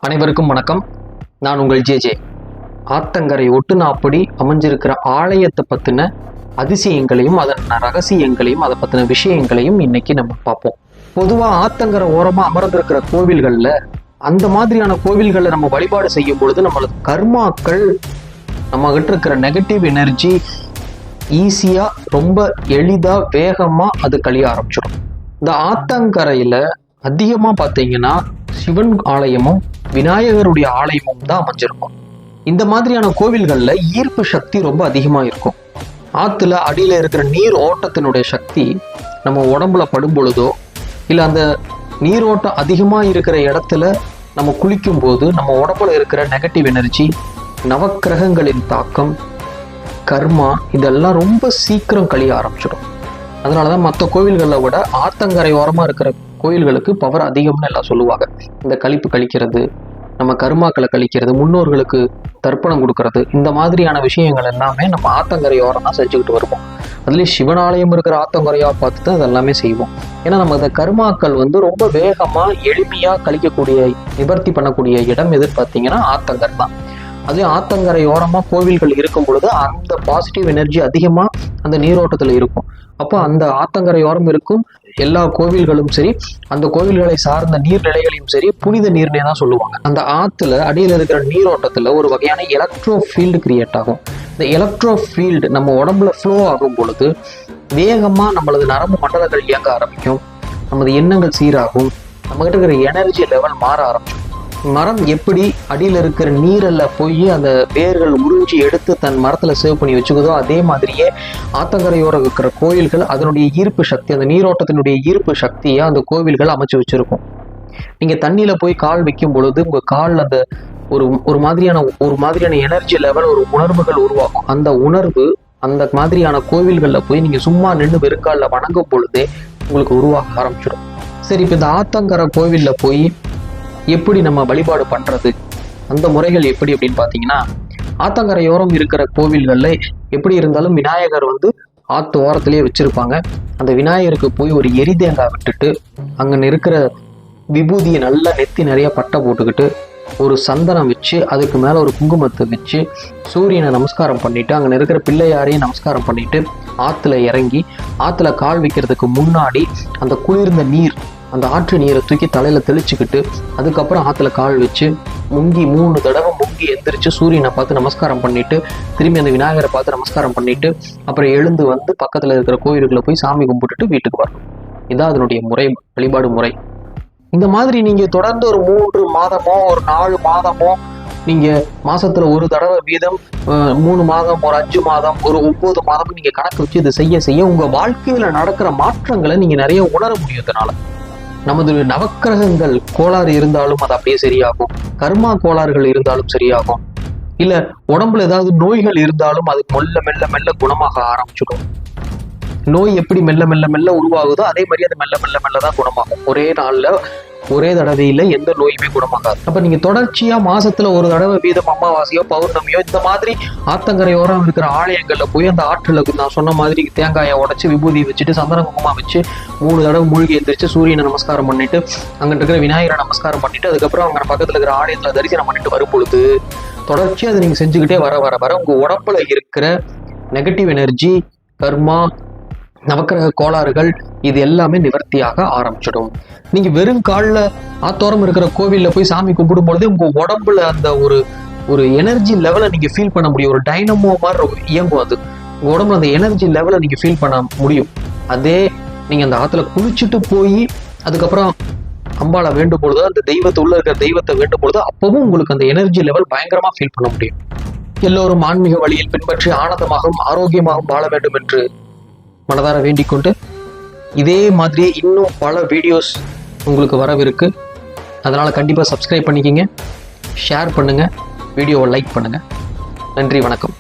அனைவருக்கும் வணக்கம். நான் உங்கள் ஜே. ஆத்தங்கரை ஒட்டுநாப்படி அமைஞ்சிருக்கிற ஆலயத்தை பற்றின அதிசயங்களையும் அதன் ரகசியங்களையும் அதை பற்றின விஷயங்களையும் இன்னைக்கு நம்ம பார்ப்போம். பொதுவாக ஆத்தங்கரை ஓரமாக அமர்ந்திருக்கிற கோவில்களில் அந்த மாதிரியான கோவில்களில் நம்ம வழிபாடு செய்யும் பொழுது நம்மளது கர்மாக்கள் நம்ம கிட்ட இருக்கிற நெகட்டிவ் எனர்ஜி ஈஸியாக ரொம்ப எளிதாக வேகமாக அது கழிய ஆரம்பிச்சிடும். இந்த ஆத்தங்கரையில் அதிகமாக பார்த்தீங்கன்னா சிவன் ஆலயமும் விநாயகருடைய ஆலயமும் தான் அமைஞ்சிருக்கும். இந்த மாதிரியான கோவில்களில் ஈர்ப்பு சக்தி ரொம்ப அதிகமாக இருக்கும். ஆற்றுல அடியில் இருக்கிற நீர் ஓட்டத்தினுடைய சக்தி நம்ம உடம்புல படும் பொழுதோ இல்லை அந்த நீரோட்டம் அதிகமாக இருக்கிற இடத்துல நம்ம குளிக்கும் போது நம்ம உடம்புல இருக்கிற நெகட்டிவ் எனர்ஜி, நவக்கிரகங்களின் தாக்கம், கர்மா இதெல்லாம் ரொம்ப சீக்கிரம் கழிய ஆரம்பிச்சிடும். அதனால தான் மற்ற கோவில்களை விட ஆத்தங்கரை ஓரமாக இருக்கிற கோயில்களுக்கு பவர் அதிகம்னு எல்லாம் சொல்லுவாங்க. இந்த கழிப்பு கழிக்கிறது, நம்ம கருமாக்களை கழிக்கிறது, முன்னோர்களுக்கு தர்ப்பணம் கொடுக்கறது, இந்த மாதிரியான விஷயங்கள் எல்லாமே நம்ம ஆத்தங்கரை ஓரம் தான் செஞ்சுக்கிட்டு வருவோம். அதுலேயும் சிவனாலயம் இருக்கிற ஆத்தங்கரையாக பார்த்து தான் அதெல்லாமே செய்வோம். ஏன்னா நம்ம இந்த கருமாக்கள் ரொம்ப வேகமாக எளிமையாக கழிக்கக்கூடிய நிவர்த்தி பண்ணக்கூடிய இடம் எது பார்த்தீங்கன்னா ஆத்தங்கரை தான். அதே ஆத்தங்கரை ஓரமாக கோவில்கள் இருக்கும் பொழுது அந்த பாசிட்டிவ் எனர்ஜி அதிகமாக அந்த நீரோட்டத்தில் இருக்கும். அப்போ அந்த ஆத்தங்கரை ஓரம் இருக்கும் எல்லா கோவில்களும் சரி, அந்த கோவில்களை சார்ந்த நீர்நிலைகளையும் சரி புனித நீர்னே தான் சொல்லுவாங்க. அந்த ஆற்றுல அடியில் இருக்கிற நீரோட்டத்தில் ஒரு வகையான எலக்ட்ரோ ஃபீல்டு கிரியேட் ஆகும். இந்த எலக்ட்ரோ ஃபீல்டு நம்ம உடம்புல ஃப்ளோ ஆகும் பொழுது வேகமாக நம்மளது நரம்பு மண்டலங்கள் இயங்க ஆரம்பிக்கும், நமது எண்ணங்கள் சீராகும், நம்மகிட்ட இருக்கிற எனர்ஜி லெவல் மாற ஆரம்பிக்கும். மரம் எப்படி அடியில் இருக்கிற நீரில் போய் அந்த வேர்கள் உறிஞ்சி எடுத்து தன் மரத்தில் சேவ் பண்ணி வச்சுக்குதோ அதே மாதிரியே ஆத்தங்கரையோர இருக்கிற கோயில்கள் அதனுடைய ஈர்ப்பு சக்தி, அந்த நீரோட்டத்தினுடைய ஈர்ப்பு சக்தியை அந்த கோவில்கள் அமைச்சு வச்சிருக்கும். நீங்கள் தண்ணியில் போய் கால் வைக்கும் பொழுது உங்கள் காலில் அந்த ஒரு மாதிரியான எனர்ஜி லெவல், ஒரு உணர்வுகள் உருவாகும். அந்த உணர்வு அந்த மாதிரியான கோவில்களில் போய் நீங்கள் சும்மா நின்று வெறுக்காலில் வணங்கும் பொழுதே உங்களுக்கு உருவாக ஆரம்பிச்சிடும். சரி, இப்போ இந்த ஆத்தங்கரை கோவிலில் போய் எப்படி நம்ம வழிபாடு பண்ணுறது, அந்த முறைகள் எப்படி அப்படின்னு பார்த்தீங்கன்னா, ஆத்தங்கரையோரம் இருக்கிற கோவில்களில் எப்படி இருந்தாலும் விநாயகர் ஆற்று ஓரத்துலேயே வச்சுருப்பாங்க. அந்த விநாயகருக்கு போய் ஒரு எரிதேங்காய் விட்டுட்டு அங்கே இருக்கிற விபூதியை நல்லா நெத்தி நிறைய பட்டை போட்டுக்கிட்டு ஒரு சந்தனம் வச்சு அதுக்கு மேலே ஒரு குங்குமத்தை வச்சு சூரியனை நமஸ்காரம் பண்ணிவிட்டு அங்கே இருக்கிற பிள்ளையாரையும் நமஸ்காரம் பண்ணிவிட்டு ஆற்றுல இறங்கி ஆற்றுல கால் வைக்கிறதுக்கு முன்னாடி அந்த குளிர்ந்த நீர், அந்த ஆற்று நீரை தூக்கி தலையில் தெளிச்சுக்கிட்டு அதுக்கப்புறம் ஆற்றுல கால் வச்சு முங்கி 3 தடவை முங்கி எந்திரிச்சு சூரியனை பார்த்து நமஸ்காரம் பண்ணிட்டு திரும்பி அந்த விநாயகரை பார்த்து நமஸ்காரம் பண்ணிட்டு அப்புறம் எழுந்து பக்கத்தில் இருக்கிற கோயிலுக்குள்ள போய் சாமி கும்பிட்டுட்டு வீட்டுக்கு வரணும். இதான் அதனுடைய முறை, வழிபாடு முறை. இந்த மாதிரி நீங்கள் தொடர்ந்து ஒரு 3 மாதமோ ஒரு 4 மாதமோ நீங்கள் மாதத்தில் ஒரு தடவை வீதம் 3 மாதம், ஒரு 5 மாதம், ஒரு 9 மாதம் நீங்கள் கணக்கு வச்சு இதை செய்ய உங்கள் வாழ்க்கையில் நடக்கிற மாற்றங்களை நீங்கள் நிறைய உணர முடியுதுனால நமது நவக்கிரகங்கள் கோளாறு இருந்தாலும் அது அப்படியே சரியாகும், கர்மா கோளாறுகள் இருந்தாலும் சரியாகும், இல்லை உடம்புல ஏதாவது நோய்கள் இருந்தாலும் அது மெல்ல மெல்ல குணமாக ஆரம்பிச்சிடும். நோய் எப்படி மெல்ல மெல்ல உருவாகுதோ அதே மாதிரி அது மெல்ல தான் குணமாகும். ஒரே நாளில் ஒரே தடவையில் எந்த நோயுமே குணமாகாது. அப்போ நீங்கள் தொடர்ச்சியாக மாதத்தில் ஒரு தடவை வீதம் அமாவாசையோ பௌர்ணமியோ இந்த மாதிரி ஆத்தங்கரையோரம் இருக்கிற ஆலயங்களில் போய் அந்த ஆற்றில் நான் சொன்ன மாதிரி தேங்காயை உடச்சி விபூதி வச்சுட்டு சந்தன குங்குமம் வச்சு 3 தடவை மூழ்கி எந்திரிச்சு சூரியனை நமஸ்காரம் பண்ணிட்டு அங்கே இருக்கிற விநாயகரை நமஸ்காரம் பண்ணிட்டு அதுக்கப்புறம் அங்கே பக்கத்தில் இருக்கிற ஆலயத்தில் தரிசனம் பண்ணிட்டு வரும் பொழுது தொடர்ச்சியாக அதை நீங்கள் செஞ்சுக்கிட்டே வர உங்கள் உடம்புல இருக்கிற நெகட்டிவ் எனர்ஜி, கர்மா, நவக்கிரக கோளாறுகள் இது எல்லாமே நிவர்த்தியாக ஆரம்பிச்சிடும். நீங்க வெறும் காலில் ஆத்தோரம் இருக்கிற கோவிலில் போய் சாமி கும்பிடும் பொழுது உங்க உடம்புல அந்த ஒரு எனர்ஜி லெவலை நீங்க ஃபீல் பண்ண முடியும். ஒரு டைனமோ மாதிரி இயங்கும். அது உங்க உடம்புல அந்த எனர்ஜி லெவலை நீங்க ஃபீல் பண்ண முடியும். அதே நீங்க அந்த ஆத்துல குளிச்சுட்டு போய் அதுக்கப்புறம் அம்பாளை வேண்டும் பொழுதோ அந்த தெய்வத்தை உள்ள இருக்கிற தெய்வத்தை வேண்டும் பொழுதோ அப்பவும் உங்களுக்கு அந்த எனர்ஜி லெவல் பயங்கரமா ஃபீல் பண்ண முடியும். எல்லோரும் ஆன்மீக வழியில் பின்பற்றி ஆனந்தமாகவும் ஆரோக்கியமாகவும் வாழ வேண்டும் என்று மனதார வேண்டிக் கொண்டு இதே மாதிரியே இன்னும் பல வீடியோஸ் உங்களுக்கு வரவிருக்கு. அதனால் கண்டிப்பாக சப்ஸ்கிரைப் பண்ணிக்கிங்க, ஷேர் பண்ணுங்கள், வீடியோவை லைக் பண்ணுங்கள். நன்றி, வணக்கம்.